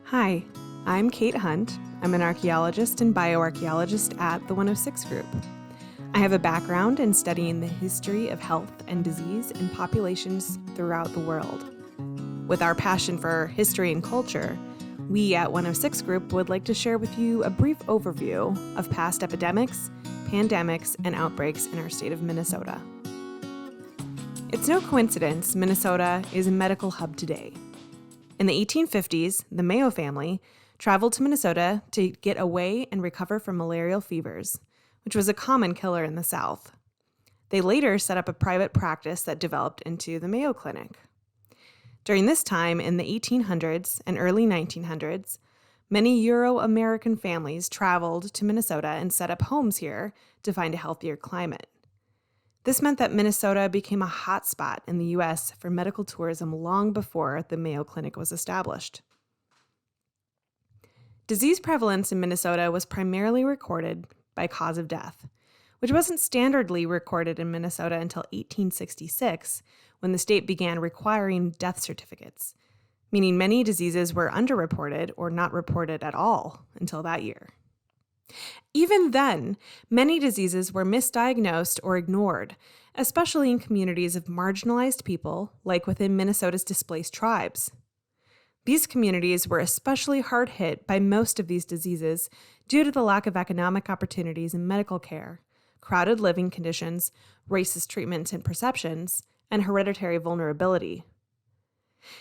Hi, I'm Kate Hunt. I'm an archaeologist and bioarchaeologist at the 106 Group. I have a background in studying the history of health and disease in populations throughout the world. With our passion for history and culture, we at 106 Group would like to share with you a brief overview of past epidemics, pandemics, and outbreaks in our state of Minnesota. It's no coincidence Minnesota is a medical hub today. In the 1850s, the Mayo family traveled to Minnesota to get away and recover from malarial fevers, which was a common killer in the South. They later set up a private practice that developed into the Mayo Clinic. During this time, in the 1800s and early 1900s, many Euro-American families traveled to Minnesota and set up homes here to find a healthier climate. This meant that Minnesota became a hotspot in the U.S. for medical tourism long before the Mayo Clinic was established. Disease prevalence in Minnesota was primarily recorded by cause of death, which wasn't standardly recorded in Minnesota until 1866, when the state began requiring death certificates, meaning many diseases were underreported or not reported at all until that year. Even then, many diseases were misdiagnosed or ignored, especially in communities of marginalized people, like within Minnesota's displaced tribes. These communities were especially hard hit by most of these diseases due to the lack of economic opportunities in medical care, crowded living conditions, racist treatments and perceptions, and hereditary vulnerability.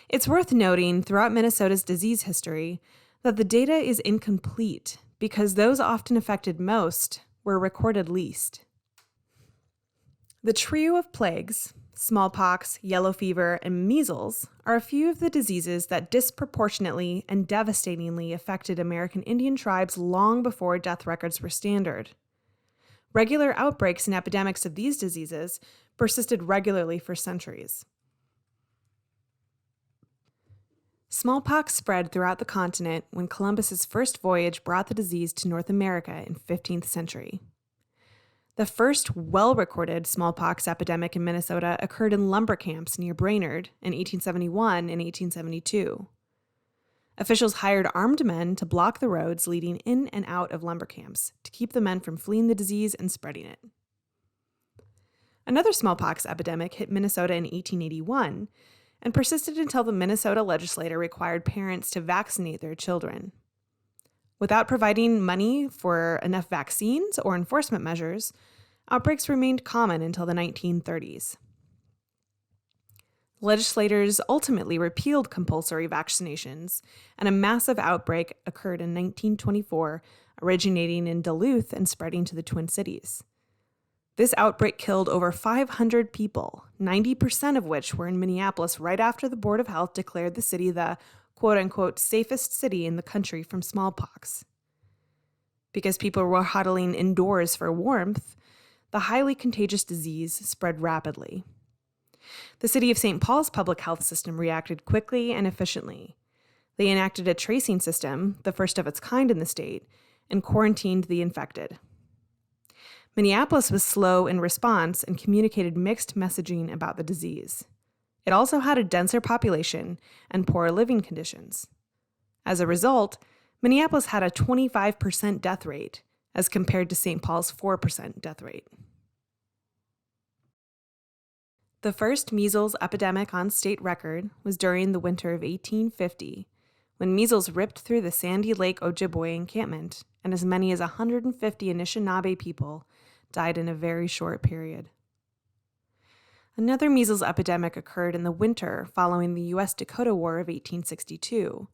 It's worth noting throughout Minnesota's disease history that the data is incomplete because those often affected most were recorded least. The trio of plagues, smallpox, yellow fever, and measles, are a few of the diseases that disproportionately and devastatingly affected American Indian tribes long before death records were standard. Regular outbreaks and epidemics of these diseases persisted regularly for centuries. Smallpox spread throughout the continent when Columbus's first voyage brought the disease to North America in 15th century. The first well-recorded smallpox epidemic in Minnesota occurred in lumber camps near Brainerd in 1871 and 1872. Officials hired armed men to block the roads leading in and out of lumber camps to keep the men from fleeing the disease and spreading it. Another smallpox epidemic hit Minnesota in 1881 and persisted until the Minnesota legislature required parents to vaccinate their children. Without providing money for enough vaccines or enforcement measures, outbreaks remained common until the 1930s. Legislators ultimately repealed compulsory vaccinations, and a massive outbreak occurred in 1924, originating in Duluth and spreading to the Twin Cities. This outbreak killed over 500 people, 90% of which were in Minneapolis right after the Board of Health declared the city the quote-unquote safest city in the country from smallpox. Because people were huddling indoors for warmth, the highly contagious disease spread rapidly. The city of St. Paul's public health system reacted quickly and efficiently. They enacted a tracing system, the first of its kind in the state, and quarantined the infected. Minneapolis was slow in response and communicated mixed messaging about the disease. It also had a denser population and poor living conditions. As a result, Minneapolis had a 25% death rate, as compared to St. Paul's 4% death rate. The first measles epidemic on state record was during the winter of 1850, when measles ripped through the Sandy Lake Ojibwe encampment, and as many as 150 Anishinaabe people died in a very short period. Another measles epidemic occurred in the winter following the U.S.-Dakota War of 1862,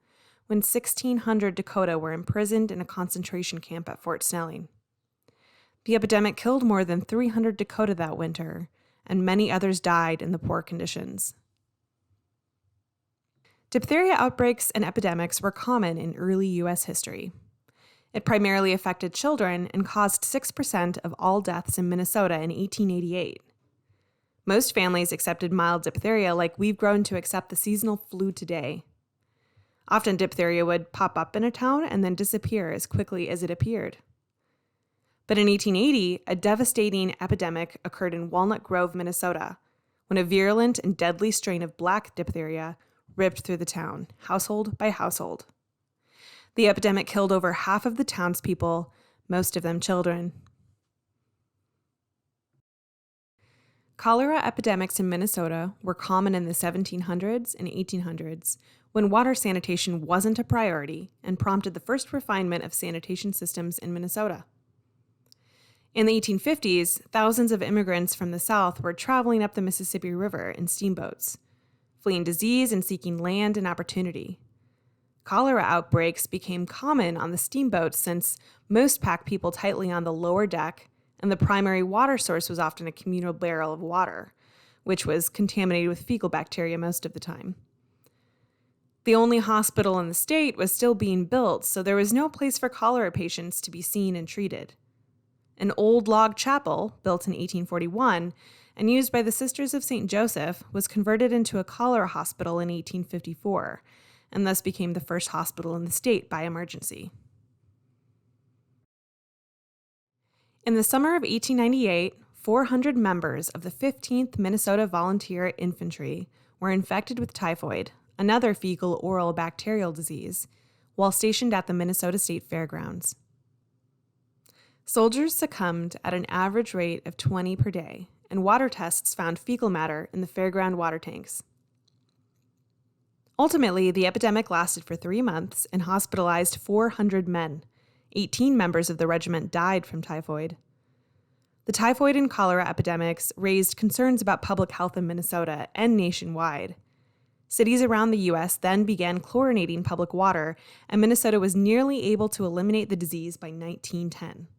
when 1,600 Dakota were imprisoned in a concentration camp at Fort Snelling. The epidemic killed more than 300 Dakota that winter, and many others died in the poor conditions. Diphtheria outbreaks and epidemics were common in early U.S. history. It primarily affected children and caused 6% of all deaths in Minnesota in 1888. Most families accepted mild diphtheria like we've grown to accept the seasonal flu today. Often diphtheria would pop up in a town and then disappear as quickly as it appeared. But in 1880, a devastating epidemic occurred in Walnut Grove, Minnesota, when a virulent and deadly strain of black diphtheria ripped through the town, household by household. The epidemic killed over half of the townspeople, most of them children. Cholera epidemics in Minnesota were common in the 1700s and 1800s, when water sanitation wasn't a priority and prompted the first refinement of sanitation systems in Minnesota. In the 1850s, thousands of immigrants from the South were traveling up the Mississippi River in steamboats, fleeing disease and seeking land and opportunity. Cholera outbreaks became common on the steamboats since most packed people tightly on the lower deck, and the primary water source was often a communal barrel of water, which was contaminated with fecal bacteria most of the time. The only hospital in the state was still being built, so there was no place for cholera patients to be seen and treated. An old log chapel, built in 1841 and used by the Sisters of St. Joseph, was converted into a cholera hospital in 1854, and thus became the first hospital in the state by emergency. In the summer of 1898, 400 members of the 15th Minnesota Volunteer Infantry were infected with typhoid, another fecal oral bacterial disease, while stationed at the Minnesota State Fairgrounds. Soldiers succumbed at an average rate of 20 per day, and water tests found fecal matter in the fairground water tanks. Ultimately, the epidemic lasted for 3 months and hospitalized 400 men. 18 members of the regiment died from typhoid. The typhoid and cholera epidemics raised concerns about public health in Minnesota and nationwide. Cities around the U.S. then began chlorinating public water, and Minnesota was nearly able to eliminate the disease by 1910.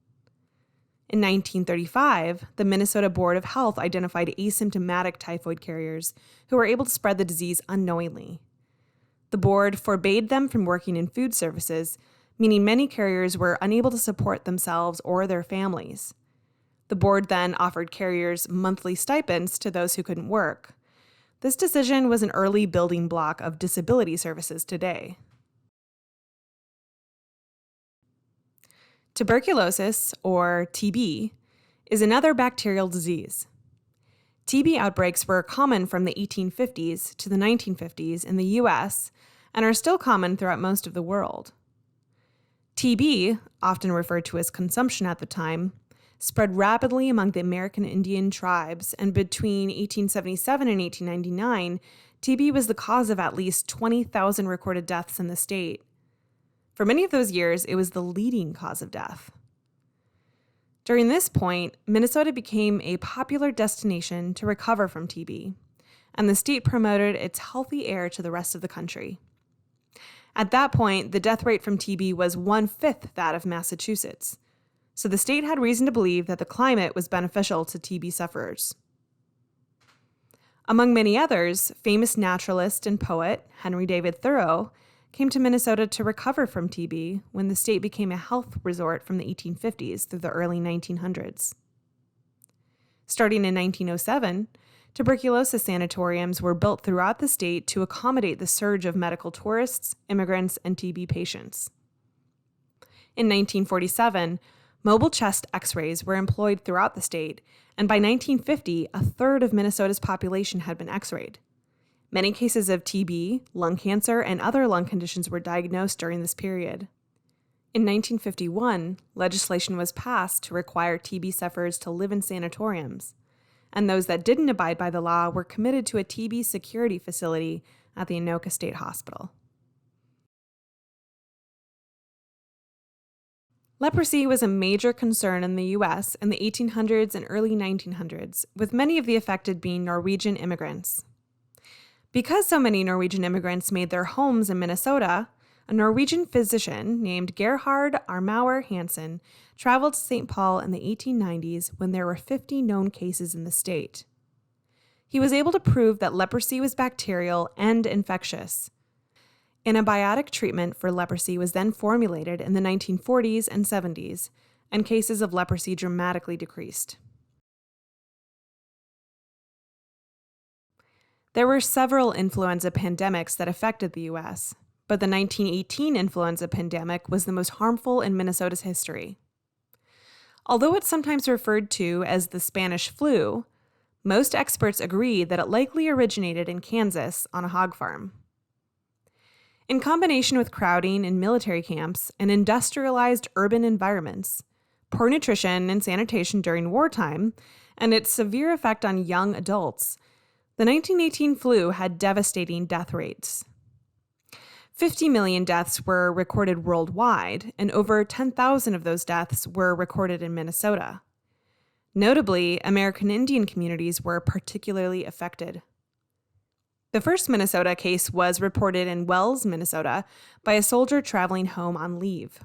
In 1935, the Minnesota Board of Health identified asymptomatic typhoid carriers who were able to spread the disease unknowingly. The board forbade them from working in food services, meaning many carriers were unable to support themselves or their families. The board then offered carriers monthly stipends to those who couldn't work. This decision was an early building block of disability services today. Tuberculosis, or TB, is another bacterial disease. TB outbreaks were common from the 1850s to the 1950s in the U.S. and are still common throughout most of the world. TB, often referred to as consumption at the time, spread rapidly among the American Indian tribes, and between 1877 and 1899, TB was the cause of at least 20,000 recorded deaths in the state. For many of those years, it was the leading cause of death. During this point, Minnesota became a popular destination to recover from TB, and the state promoted its healthy air to the rest of the country. At that point, the death rate from TB was 1/5 that of Massachusetts, so the state had reason to believe that the climate was beneficial to TB sufferers. Among many others, famous naturalist and poet Henry David Thoreau came to Minnesota to recover from TB when the state became a health resort from the 1850s through the early 1900s. Starting in 1907, tuberculosis sanatoriums were built throughout the state to accommodate the surge of medical tourists, immigrants, and TB patients. In 1947, mobile chest x-rays were employed throughout the state, and by 1950, a third of Minnesota's population had been x-rayed. Many cases of TB, lung cancer, and other lung conditions were diagnosed during this period. In 1951, legislation was passed to require TB sufferers to live in sanatoriums, and those that didn't abide by the law were committed to a TB security facility at the Anoka State Hospital. Leprosy was a major concern in the U.S. in the 1800s and early 1900s, with many of the affected being Norwegian immigrants. Because so many Norwegian immigrants made their homes in Minnesota, a Norwegian physician named Gerhard Armauer Hansen traveled to St. Paul in the 1890s when there were 50 known cases in the state. He was able to prove that leprosy was bacterial and infectious. Antibiotic treatment for leprosy was then formulated in the 1940s and 70s, and cases of leprosy dramatically decreased. There were several influenza pandemics that affected the U.S., but the 1918 influenza pandemic was the most harmful in Minnesota's history. Although it's sometimes referred to as the Spanish flu, most experts agree that it likely originated in Kansas on a hog farm. In combination with crowding in military camps and industrialized urban environments, poor nutrition and sanitation during wartime, and its severe effect on young adults, the 1918 flu had devastating death rates. 50 million deaths were recorded worldwide, and over 10,000 of those deaths were recorded in Minnesota. Notably, American Indian communities were particularly affected. The first Minnesota case was reported in Wells, Minnesota, by a soldier traveling home on leave.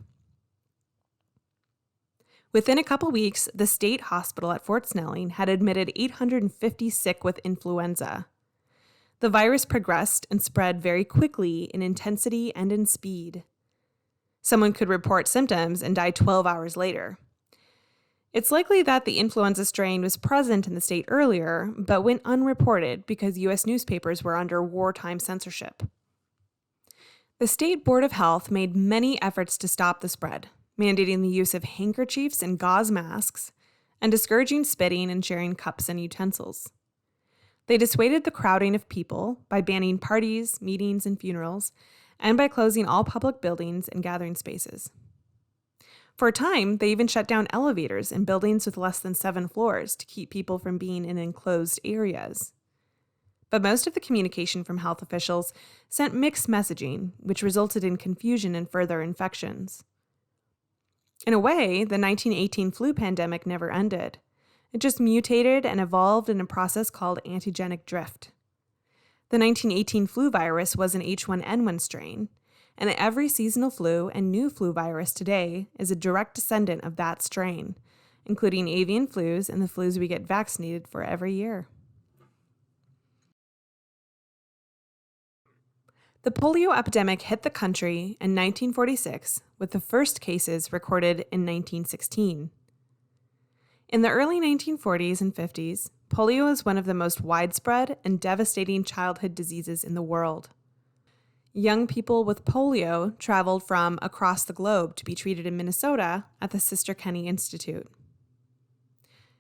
Within a couple weeks, the state hospital at Fort Snelling had admitted 850 sick with influenza. The virus progressed and spread very quickly in intensity and in speed. Someone could report symptoms and die 12 hours later. It's likely that the influenza strain was present in the state earlier, but went unreported because U.S. newspapers were under wartime censorship. The State Board of Health made many efforts to stop the spread, mandating the use of handkerchiefs and gauze masks, and discouraging spitting and sharing cups and utensils. They dissuaded the crowding of people by banning parties, meetings, and funerals, and by closing all public buildings and gathering spaces. For a time, they even shut down elevators in buildings with less than 7 floors to keep people from being in enclosed areas. But most of the communication from health officials sent mixed messaging, which resulted in confusion and further infections. In a way, the 1918 flu pandemic never ended. It just mutated and evolved in a process called antigenic drift. The 1918 flu virus was an H1N1 strain, and every seasonal flu and new flu virus today is a direct descendant of that strain, including avian flus and the flus we get vaccinated for every year. The polio epidemic hit the country in 1946, with the first cases recorded in 1916. In the early 1940s and 50s, polio was one of the most widespread and devastating childhood diseases in the world. Young people with polio traveled from across the globe to be treated in Minnesota at the Sister Kenny Institute.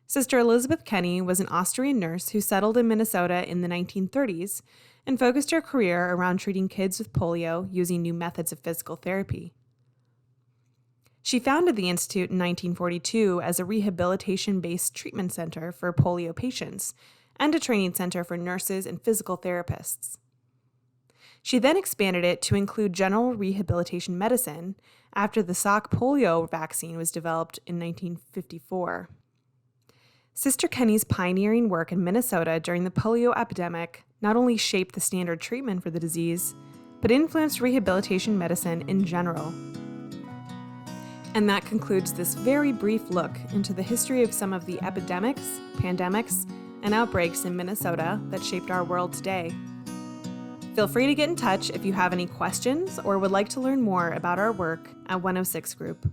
Sister Elizabeth Kenny was an Austrian nurse who settled in Minnesota in the 1930s and focused her career around treating kids with polio using new methods of physical therapy. She founded the institute in 1942 as a rehabilitation-based treatment center for polio patients and a training center for nurses and physical therapists. She then expanded it to include general rehabilitation medicine after the Salk polio vaccine was developed in 1954. Sister Kenny's pioneering work in Minnesota during the polio epidemic not only shaped the standard treatment for the disease, but influenced rehabilitation medicine in general. And that concludes this very brief look into the history of some of the epidemics, pandemics, and outbreaks in Minnesota that shaped our world today. Feel free to get in touch if you have any questions or would like to learn more about our work at 106 Group.